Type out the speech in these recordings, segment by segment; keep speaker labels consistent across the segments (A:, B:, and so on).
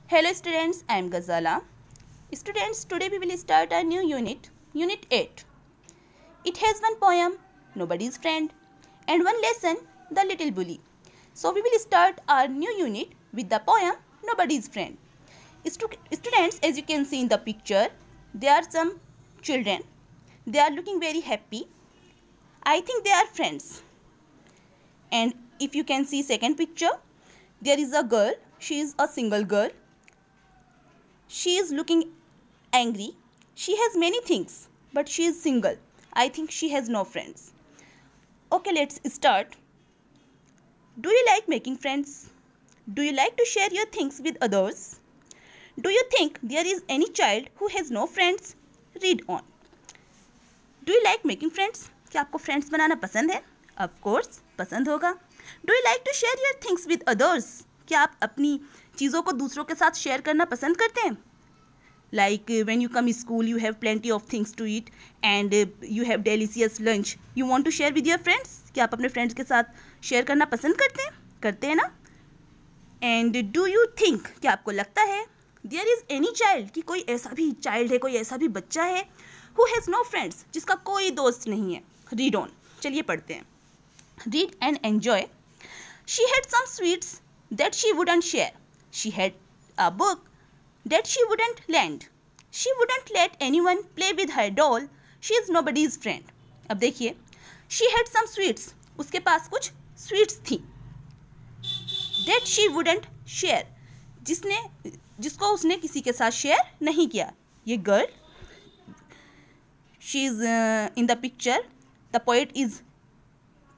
A: Hello students, I am Ghazala. Students, today we will start a new unit, Unit 8. It has one poem, Nobody's Friend, and one lesson, The Little Bully. So we will start our new unit with the poem, Nobody's Friend. Students, as you can see in the picture, there are some children. They are looking very happy. I think they are friends. And if you can see second picture, there is a girl. She is a single girl. She is looking angry. She has many things, but she is single. I think she has no friends. Okay, let's start. Do you like making friends? Do you like to share your things with others? Do you think there is any child who has no friends? Read on. Do you like making friends? क्या आपको friends बनाना पसंद है? Of course, पसंद होगा. Do you like to share your things with others? क्या आप अपनी चीज़ों को दूसरों के साथ शेयर करना पसंद करते हैं? Like when you come to school, you have plenty of things to eat and you have delicious lunch. You want to share with your friends? क्या आप अपने फ्रेंड्स के साथ शेयर करना पसंद करते हैं? करते हैं ना? And do you think, क्या आपको लगता है there is any child, कि कोई ऐसा भी child है, कोई ऐसा भी बच्चा है who has no friends, जिसका कोई दोस्त नहीं है? Read on. चलिए पढ़ते हैं. Read and enjoy. She had some sweets that she wouldn't share. She had a book that she wouldn't lend. She wouldn't let anyone play with her doll. She is nobody's friend. अब देखिए, she had some sweets. उसके पास कुछ sweets थी. That she wouldn't share. जिसको उसने किसी के साथ share नहीं किया. ये girl, she is in the picture. The poet is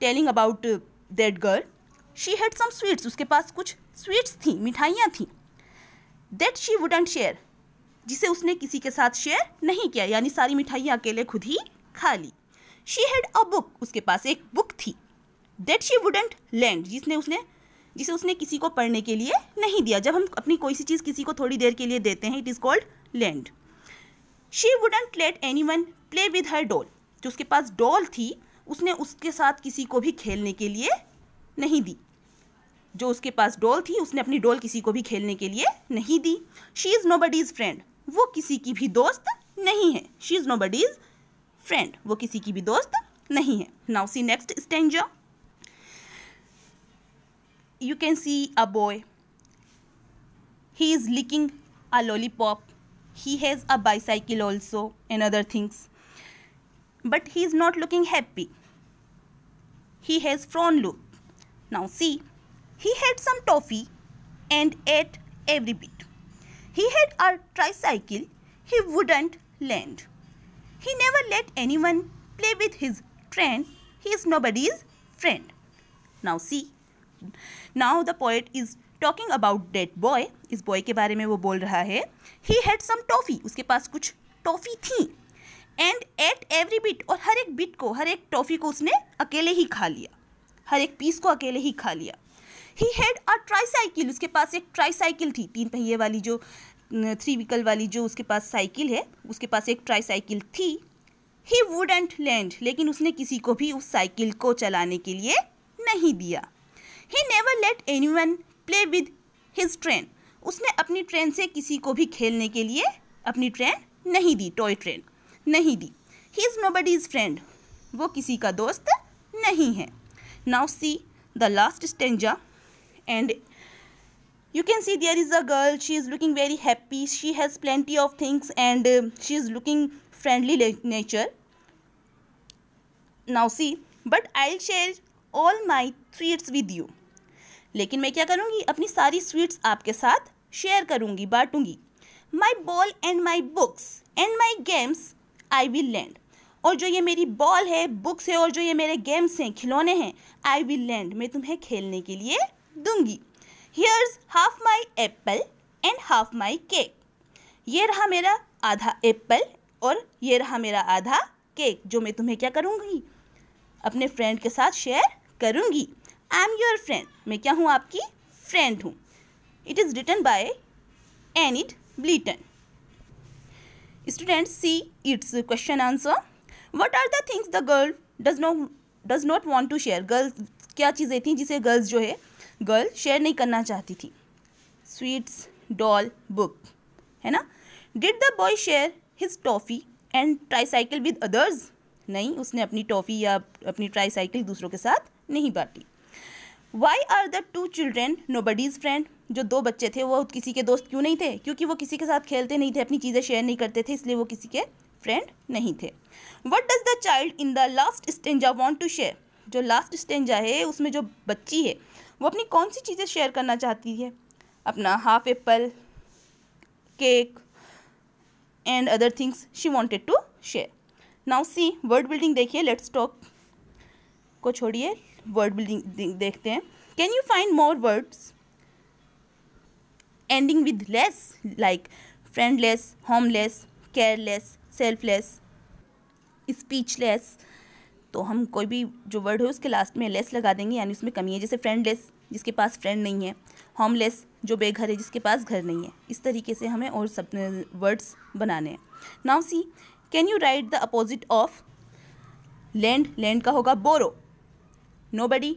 A: telling about that girl. She had some sweets. उसके पास कुछ sweets थी, मिठाइयाँ थी. That she wouldn't share. जिसे उसने किसी के साथ share नहीं किया, यानी सारी मिठाइयाँ अकेले खुद ही खा ली. She had a book. उसके पास एक book थी. That she wouldn't lend. जिसे उसने किसी को पढ़ने के लिए नहीं दिया. जब हम अपनी कोई सी चीज़ किसी को थोड़ी देर के लिए देते हैं, it is called lend. She wouldn't let anyone play with her doll. जो उसके पास डॉल थी, उसने उसके साथ किसी को भी खेलने के लिए नहीं दी. जो उसके पास डॉल थी, उसने अपनी डॉल किसी को भी खेलने के लिए नहीं दी. She is nobody's friend. वो किसी की भी दोस्त नहीं है. She is nobody's friend. वो किसी की भी दोस्त नहीं है. Now see next stanza. You can see a boy. He is licking a lollipop. He has a bicycle also and other things. But he is not looking happy. He has frown look. Now see. He had some toffee and ate every bit. He had a tricycle he wouldn't lend. He never let anyone play with his train. He is nobody's friend. Now see. Now the poet is talking about that boy. इस boy के बारे में वो बोल रहा है. He had some toffee. उसके पास कुछ टॉफ़ी थी. And ate every bit. और हर एक बिट को, हर एक टॉफ़ी को उसने अकेले ही खा लिया. हर एक पीस को अकेले ही खा लिया. He had a tricycle. उसके पास एक ट्राईसाइकिल थी. 3 पहिए वाली जो 3 व्हीकल वाली जो उसके पास साइकिल है, उसके पास एक ट्राईसाइकिल थी. He wouldn't lend. लेकिन उसने किसी को भी उस साइकिल को चलाने के लिए नहीं दिया. He never let anyone play with his train. उसने अपनी ट्रेन से किसी को भी खेलने के लिए अपनी ट्रेन नहीं दी. टॉय ट्रेन नहीं दी. He is nobody's friend. वो किसी का दोस्त नहीं है. Now see the last stanza. And you can see there is a girl. She is looking very happy. She has plenty of things and she is looking friendly nature. Now see. But I'll share all my sweets with you. लेकिन मैं क्या करूँगी? अपनी सारी sweets आपके साथ share करूँगी, बांटूँगी. My ball and my books and my games I will lend. और जो ये मेरी बॉल है, बुक्स है और जो ये मेरे गेम्स हैं, खिलौने हैं, I will lend. मैं तुम्हें खेलने के लिए दूंगी. Here's half my apple and half my cake. ये रहा मेरा आधा एप्पल और ये रहा मेरा आधा केक, जो मैं तुम्हें क्या करूँगी? अपने फ्रेंड के साथ शेयर करूँगी. I am your friend. मैं क्या हूँ? आपकी फ्रेंड हूँ. It is written by Enid Blyton. Students, see its question answer. What are the things the girl does not want to share? Girl क्या चीज़ें थी जिसे गर्ल्स जो है गर्ल शेयर नहीं करना चाहती थी? स्वीट्स, डॉल, बुक, है ना। Did the boy share his toffee and tricycle with others? नहीं, उसने अपनी टॉफ़ी या अपनी ट्राईसाइकिल दूसरों के साथ नहीं बांटी। Why are the two children nobody's friend? जो दो बच्चे थे वो किसी के दोस्त क्यों नहीं थे? क्योंकि वो किसी के साथ खेलते नहीं थे, अपनी चीज़ें शेयर नहीं करते थे, इसलिए वो किसी के फ्रेंड नहीं थे। What does the child in the last stanza want to share? जो लास्ट स्टेंजा है उसमें जो बच्ची है वो अपनी कौन सी चीज़ें शेयर करना चाहती है? अपना half apple, cake and other things she wanted to share. Now see word building देखिए, लेट्स टॉक को छोड़िए, वर्ड बिल्डिंग देखते हैं। Can you find more words ending with less, like friendless, homeless, careless, selfless, speechless? तो हम कोई भी जो वर्ड है उसके लास्ट में लेस लगा देंगे, यानी उसमें कमी है। जैसे फ्रेंडलेस, जिसके पास फ्रेंड नहीं है। होमलेस, जो बेघर है, जिसके पास घर नहीं है। इस तरीके से हमें और सब वर्ड्स बनाने हैं। Now see, can you right the opposite of land? Land का होगा बोरो। नोबडी,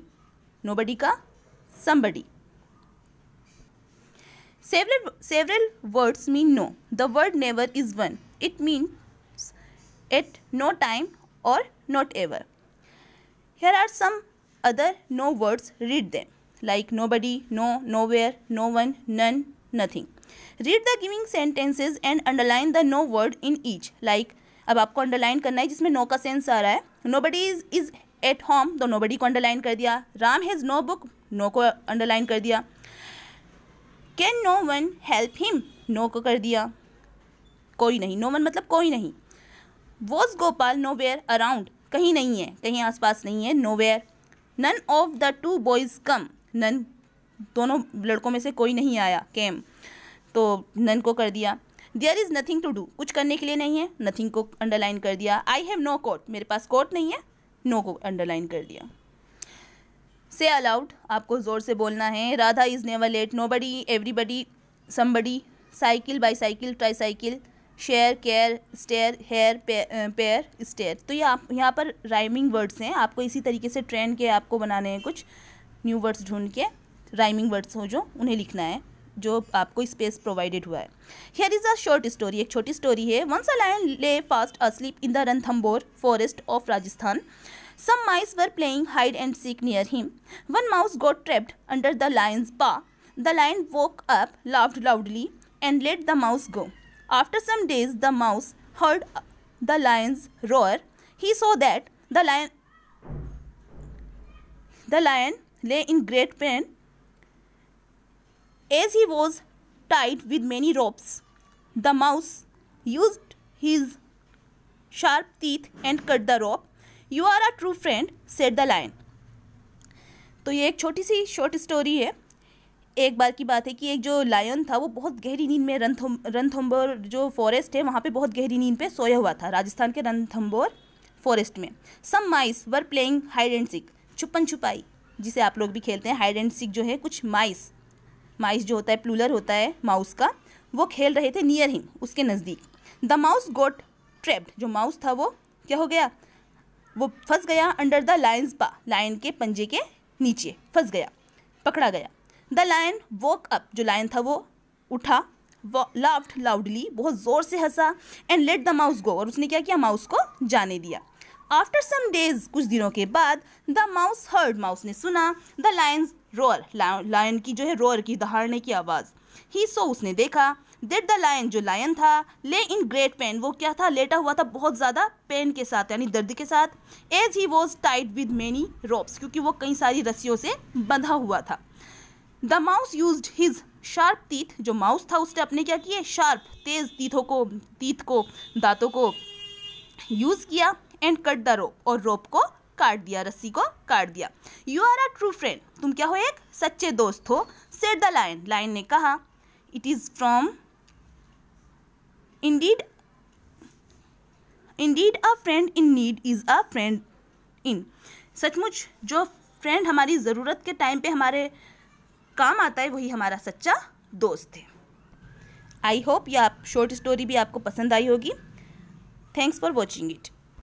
A: नोबडी का somebody. Several words mean no. The word never is one. It means at no time or not ever. Here are some other no words. Read them. Like nobody, no, nowhere, no one, none, nothing. Read the giving sentences and underline the no word in each. Like अब आपको underline करना है जिसमें no का sense आ रहा है। Nobody is at home, तो nobody को underline कर दिया। Ram has no book, no को underline कर दिया। Can no one help him? No को कर दिया, कोई नहीं। नो वन मतलब कोई नहीं। Was Gopal nowhere around? कहीं नहीं है, कहीं आसपास नहीं है, nowhere. None of the two boys come? None, दोनों लड़कों में से कोई नहीं आया, केम, तो नन को कर दिया। There is nothing to do, कुछ करने के लिए नहीं है, नथिंग को अंडरलाइन कर दिया। आई हैव नो कोट, मेरे पास कोट नहीं है, नो को अंडरलाइन कर दिया। से अलाउड, आपको ज़ोर से बोलना है। Radha is never late, nobody, everybody, somebody, cycle, bicycle, tricycle, share, care, stare, hair, pair, stare. तो ये आप यहाँ पर राइमिंग वर्ड्स हैं, आपको इसी तरीके से ट्रेन के आपको बनाने हैं। कुछ न्यू वर्ड्स ढूंढ के राइमिंग वर्ड्स हो जो उन्हें लिखना है, जो आपको स्पेस प्रोवाइडेड हुआ है। Here is a short story, एक छोटी स्टोरी है। वंस अ लायन ले fast asleep in the Ranthambore forest of Rajasthan. Some mice were playing hide and seek near him. One mouse got trapped under the lion's paw. The lion woke up, laughed loudly, and let the mouse go. After some days, the mouse heard the lion's roar. He saw that the lion lay in great pain, as he was tied with many ropes. The mouse used his sharp teeth and cut the rope. You are a true friend, said the lion. तो ये एक छोटी सी short story है। एक बार की बात है कि एक जो लायन था वो बहुत गहरी नींद में रणथंबोर जो फॉरेस्ट है वहाँ पे बहुत गहरी नींद पे सोया हुआ था, राजस्थान के रणथंबोर फॉरेस्ट में। Some mice were playing hide and seek, छुपन छुपाई, जिसे आप लोग भी खेलते हैं। हाइड एंड सीक जो है, कुछ माइस जो होता है प्लूरल होता है माउस का, वो खेल रहे थे नियर हिम, उसके नज़दीक। द माउस गोट ट्रैप्ड, जो माउस था वो क्या हो गया, वो फंस गया। अंडर द लायंस पा, लायन के पंजे के नीचे फंस गया, पकड़ा गया। द लायन वोक अप, जो लायन था वो उठा। लाफ्ड लाउडली, बहुत ज़ोर से हंसा। एंड लेट द माउस गो, और उसने क्या किया, माउस को जाने दिया। आफ्टर सम डेज, कुछ दिनों के बाद, द माउस हर्ड, माउस ने सुना, द लायंस रोअर, लायन की जो है रोअर की, दहाड़ने की आवाज़। ही सो, उसने देखा, दैट द लायन, जो लायन था, ले इन ग्रेट पेन, वो क्या था, लेटा हुआ था बहुत ज़्यादा पेन के साथ, यानी दर्द के साथ। As he was tied with many ropes, क्योंकि वो कई सारी रस्सियों से बंधा हुआ था। The mouse used his sharp teeth, जो माउस था उसने अपने क्या किए, शार्प, तेज टीथ को, दांतों को यूज़ किया। एंड कट द रोप, और रोप को काट दिया, रस्सी को काट दिया। You are a true friend, तुम क्या हो, एक सच्चे दोस्त हो। सेड द लायन, लायन ने कहा। It is from Indeed, a friend in need is a friend in. सचमुच जो फ्रेंड हमारी ज़रूरत के टाइम पे हमारे काम आता है वही हमारा सच्चा दोस्त है। आई होप ये शॉर्ट स्टोरी भी आपको पसंद आई होगी। Thanks for watching it.